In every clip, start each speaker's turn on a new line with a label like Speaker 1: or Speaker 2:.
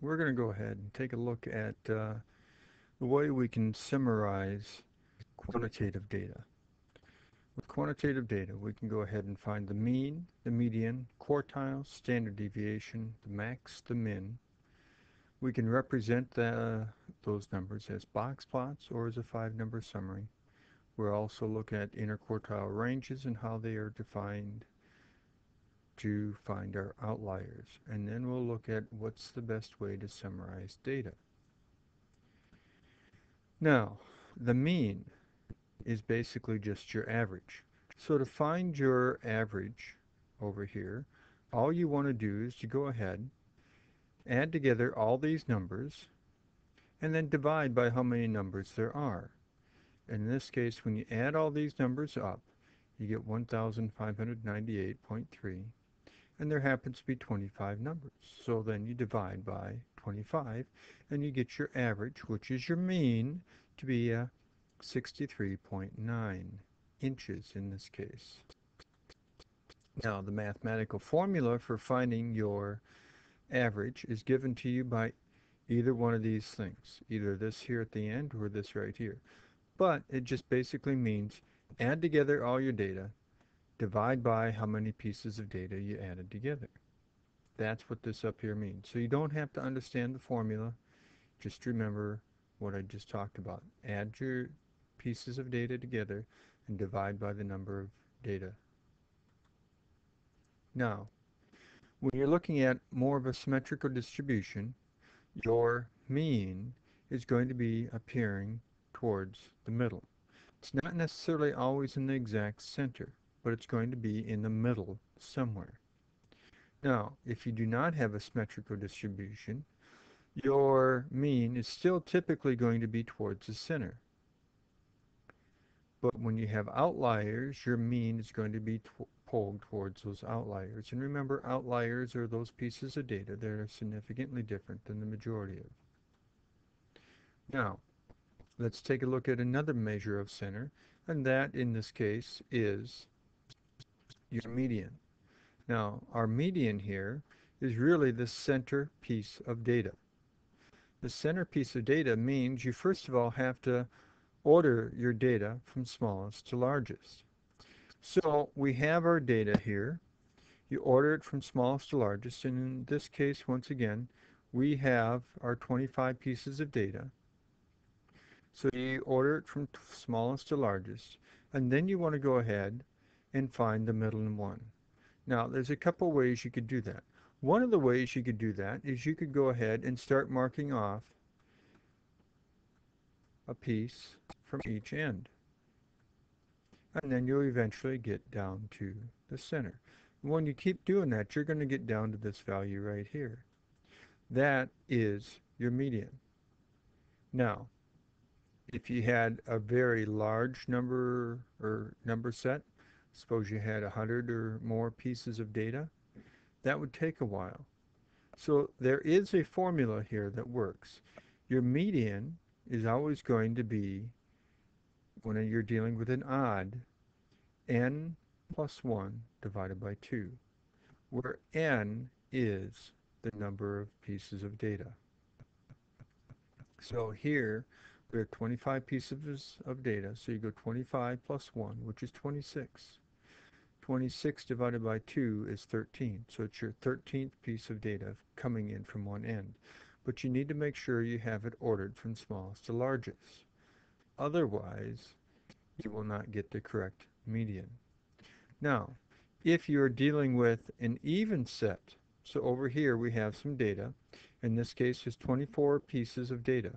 Speaker 1: we're going to go ahead and take a look at the way we can summarize quantitative data. With quantitative data, we can go ahead and find the mean, the median, quartiles, standard deviation, the max, the min. We can represent those numbers as box plots or as a five-number summary. We'll also look at interquartile ranges and how they are defined to find our outliers. And then we'll look at what's the best way to summarize data. Now, the mean is basically just your average. So to find your average over here, all you want to do is to go ahead, add together all these numbers, and then divide by how many numbers there are. And in this case, when you add all these numbers up, you get 1598.3, and there happens to be 25 numbers. So then you divide by 25, and you get your average, which is your mean, to be 63.9 inches in this case. Now, the mathematical formula for finding your average is given to you by either one of these things, either this here at the end or this right here. But it just basically means add together all your data, divide by how many pieces of data you added together. That's what this up here means. So you don't have to understand the formula. Just remember what I just talked about. Add your pieces of data together and divide by the number of data. Now, when you're looking at more of a symmetrical distribution, your mean is going to be appearing towards the middle. It's not necessarily always in the exact center, but it's going to be in the middle somewhere. Now, if you do not have a symmetrical distribution, your mean is still typically going to be towards the center. But when you have outliers, your mean is going to be pulled towards those outliers. And remember, outliers are those pieces of data that are significantly different than the majority of. Now, let's take a look at another measure of center, and that in this case is your median. Now, our median here is really the center piece of data. The center piece of data means you first of all have to order your data from smallest to largest. So we have our data here. You order it from smallest to largest, and in this case, once again, we have our 25 pieces of data. So you order it from smallest to largest, and then you want to go ahead and find the middle one. Now, there's a couple ways you could do that. One of the ways you could do that is you could go ahead and start marking off a piece from each end. And then you'll eventually get down to the center. When you keep doing that, you're going to get down to this value right here. That is your median. Now, if you had a very large number or number set, suppose you had 100 or more pieces of data, that would take a while. So there is a formula here that works. Your median is always going to be, when you're dealing with an odd, n plus 1 divided by 2, where n is the number of pieces of data. So here we have 25 pieces of data, so you go 25 plus 1, which is 26. 26 divided by 2 is 13, so it's your 13th piece of data coming in from one end. But you need to make sure you have it ordered from smallest to largest. Otherwise, you will not get the correct median. Now, if you're dealing with an even set, so over here we have some data. In this case, there's 24 pieces of data.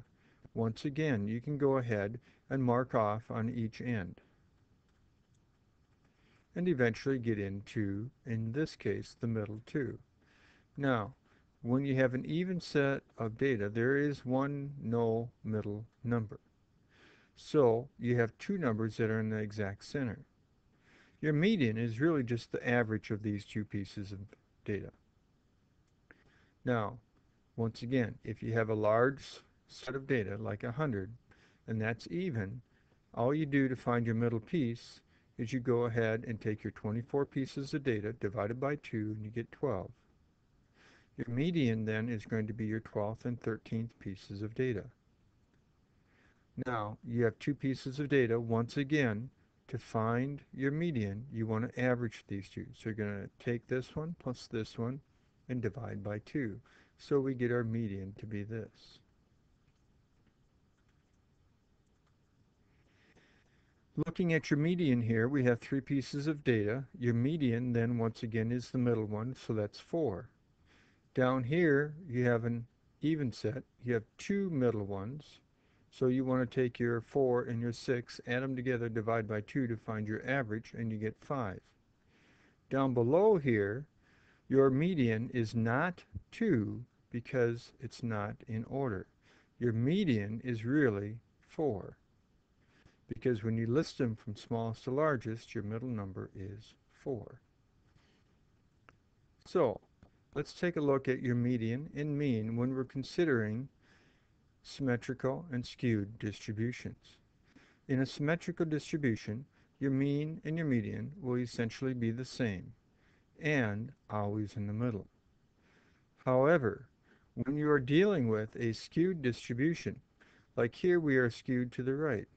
Speaker 1: Once again, you can go ahead and mark off on each end and eventually get into, in this case, the middle two. Now, when you have an even set of data, there is one no middle number. So you have two numbers that are in the exact center. Your median is really just the average of these two pieces of data. Now, once again, if you have a large set of data, like 100, and that's even, all you do to find your middle piece is you go ahead and take your 24 pieces of data divided by 2, and you get 12. Your median then is going to be your 12th and 13th pieces of data. Now, you have two pieces of data. Once again, to find your median, you want to average these two. So you're going to take this one plus this one and divide by 2. So we get our median to be this. Looking at your median here, we have three pieces of data. Your median then once again is the middle one, so that's 4. Down here, you have an even set. You have two middle ones. So you want to take your 4 and your 6, add them together, divide by 2 to find your average, and you get 5. Down below here, your median is not 2 because it's not in order. Your median is really 4 because when you list them from smallest to largest, your middle number is 4. So let's take a look at your median and mean when we're considering symmetrical and skewed distributions. In a symmetrical distribution, your mean and your median will essentially be the same and always in the middle. However, when you are dealing with a skewed distribution, like here we are skewed to the right,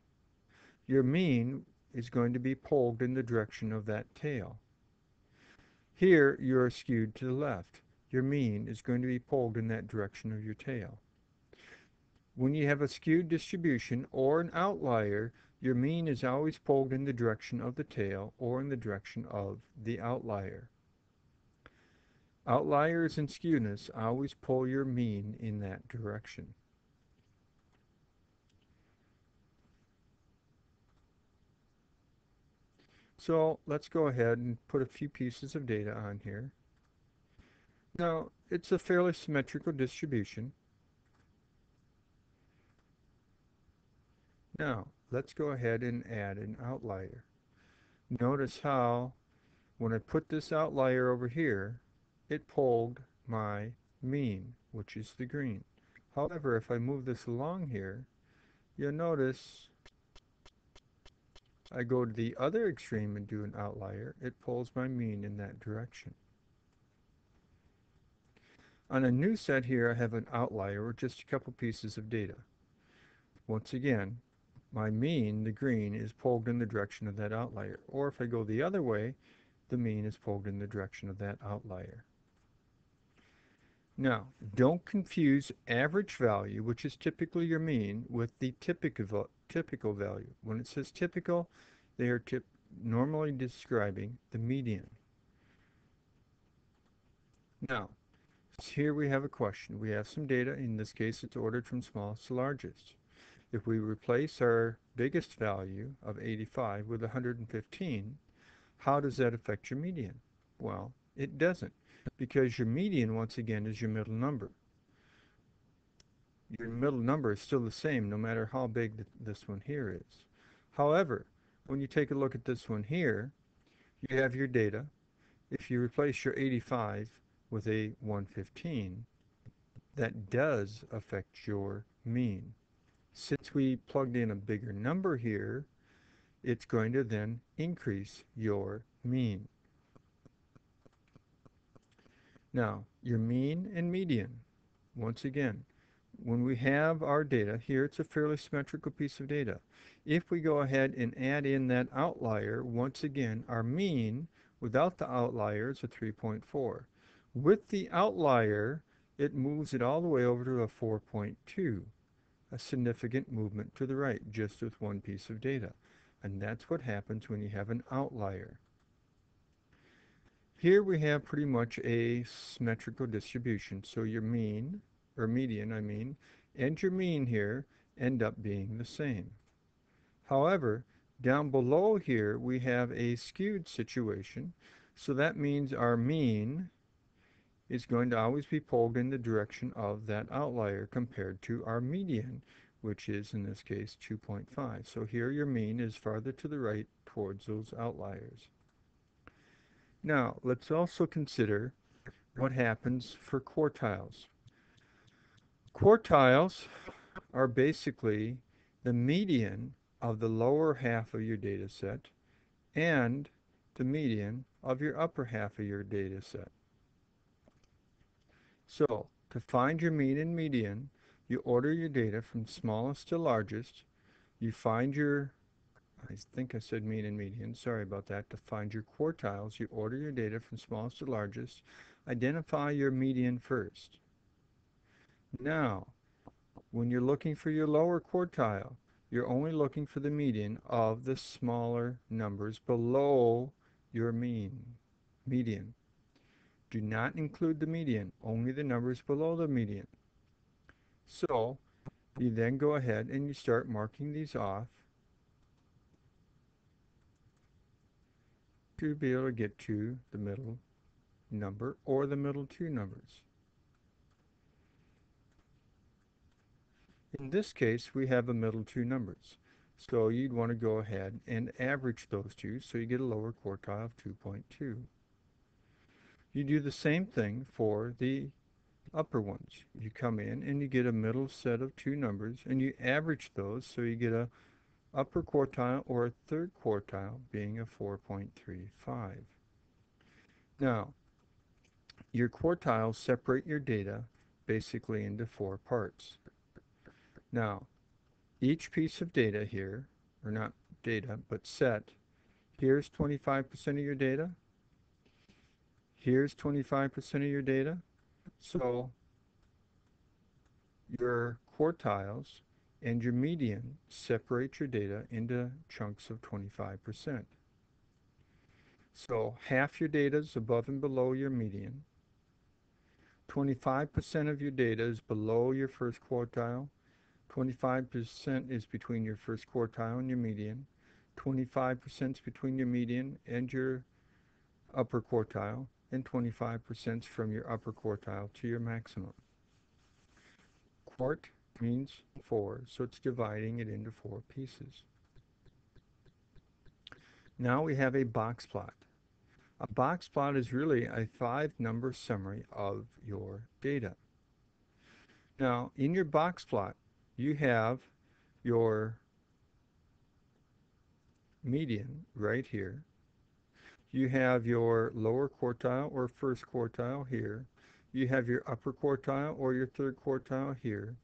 Speaker 1: your mean is going to be pulled in the direction of that tail. Here you are skewed to the left. Your mean is going to be pulled in that direction of your tail. When you have a skewed distribution or an outlier, your mean is always pulled in the direction of the tail or in the direction of the outlier. Outliers and skewness always pull your mean in that direction. So let's go ahead and put a few pieces of data on here. Now, it's a fairly symmetrical distribution. Now, let's go ahead and add an outlier. Notice how when I put this outlier over here, it pulled my mean, which is the green. However, if I move this along here, you'll notice I go to the other extreme and do an outlier, it pulls my mean in that direction. On a new set here, I have an outlier or just a couple pieces of data. Once again, my mean, the green, is pulled in the direction of that outlier. Or if I go the other way, the mean is pulled in the direction of that outlier. Now, don't confuse average value, which is typically your mean, with the typical value. When it says typical, they are normally describing the median. Now, here we have a question. We have some data. In this case, it's ordered from smallest to largest. If we replace our biggest value of 85 with 115, how does that affect your median? Well, it doesn't, because your median, once again, is your middle number. Your middle number is still the same no matter how big this one here is. However, when you take a look at this one here, you have your data. If you replace your 85 with a 115, that does affect your mean. Since we plugged in a bigger number here, it's going to then increase your mean. Now, your mean and median, once again, when we have our data, here it's a fairly symmetrical piece of data. If we go ahead and add in that outlier, once again, our mean without the outlier is a 3.4. With the outlier, it moves it all the way over to a 4.2, a significant movement to the right, just with one piece of data. And that's what happens when you have an outlier. Here we have pretty much a symmetrical distribution. So your mean, or median, I mean, and your mean here end up being the same. However, down below here we have a skewed situation. So that means our mean is going to always be pulled in the direction of that outlier compared to our median, which is in this case 2.5. So here your mean is farther to the right towards those outliers. Now, let's also consider what happens for quartiles. Quartiles are basically the median of the lower half of your data set and the median of your upper half of your data set. So, to find your mean and median, you order your data from smallest to largest. You find your, I think I said mean and median, sorry about that. To find your quartiles, you order your data from smallest to largest. Identify your median first. Now, when you're looking for your lower quartile, you're only looking for the median of the smaller numbers below your median. Do not include the median, only the numbers below the median. So you then go ahead and you start marking these off to be able to get to the middle number or the middle two numbers. In this case, we have the middle two numbers. So you'd want to go ahead and average those two so you get a lower quartile of 2.2. You do the same thing for the upper ones. You come in and you get a middle set of two numbers and you average those so you get a upper quartile or a third quartile being a 4.35. Now, your quartiles separate your data basically into four parts. Now, each piece of data here, or not data, but set, here's 25% of your data, here's 25% of your data. So your quartiles and your median separate your data into chunks of 25%. So half your data is above and below your median. 25% of your data is below your first quartile. 25% is between your first quartile and your median. 25% is between your median and your upper quartile. And 25% is from your upper quartile to your maximum. Quart means four, so it's dividing it into four pieces. Now we have a box plot. A box plot is really a 5-number summary of your data. Now, in your box plot, you have your median right here. You have your lower quartile or first quartile here. You have your upper quartile or your third quartile here.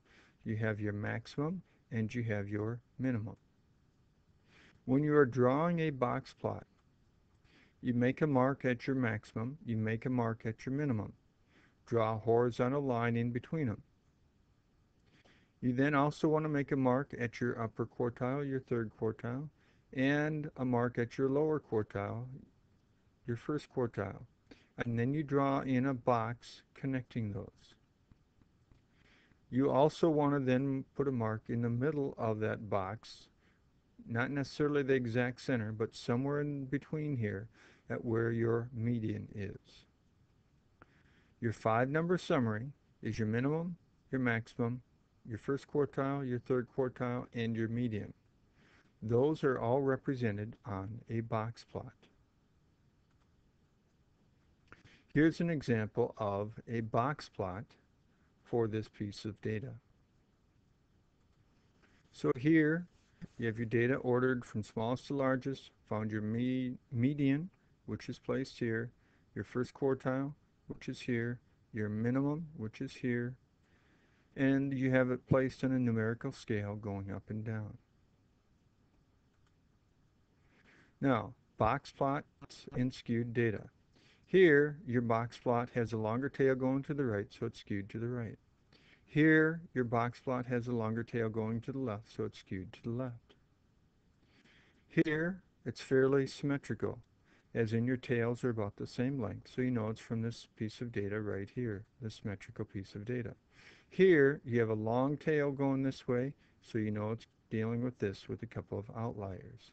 Speaker 1: You have your maximum and you have your minimum. When you are drawing a box plot, you make a mark at your maximum, you make a mark at your minimum. Draw a horizontal line in between them. You then also want to make a mark at your upper quartile, your third quartile, and a mark at your lower quartile, your first quartile. And then you draw in a box connecting those. You also want to then put a mark in the middle of that box, not necessarily the exact center, but somewhere in between here at where your median is. Your 5-number summary is your minimum, your maximum, your first quartile, your third quartile, and your median. Those are all represented on a box plot. Here's an example of a box plot for this piece of data. So here you have your data ordered from smallest to largest, found your median, which is placed here, your first quartile, which is here, your minimum, which is here, and you have it placed on a numerical scale going up and down. Now, box plots and skewed data. Here, your box plot has a longer tail going to the right, so it's skewed to the right. Here, your box plot has a longer tail going to the left, so it's skewed to the left. Here, it's fairly symmetrical, as in your tails are about the same length, so you know it's from this piece of data right here, this symmetrical piece of data. Here, you have a long tail going this way, so you know it's dealing with this with a couple of outliers.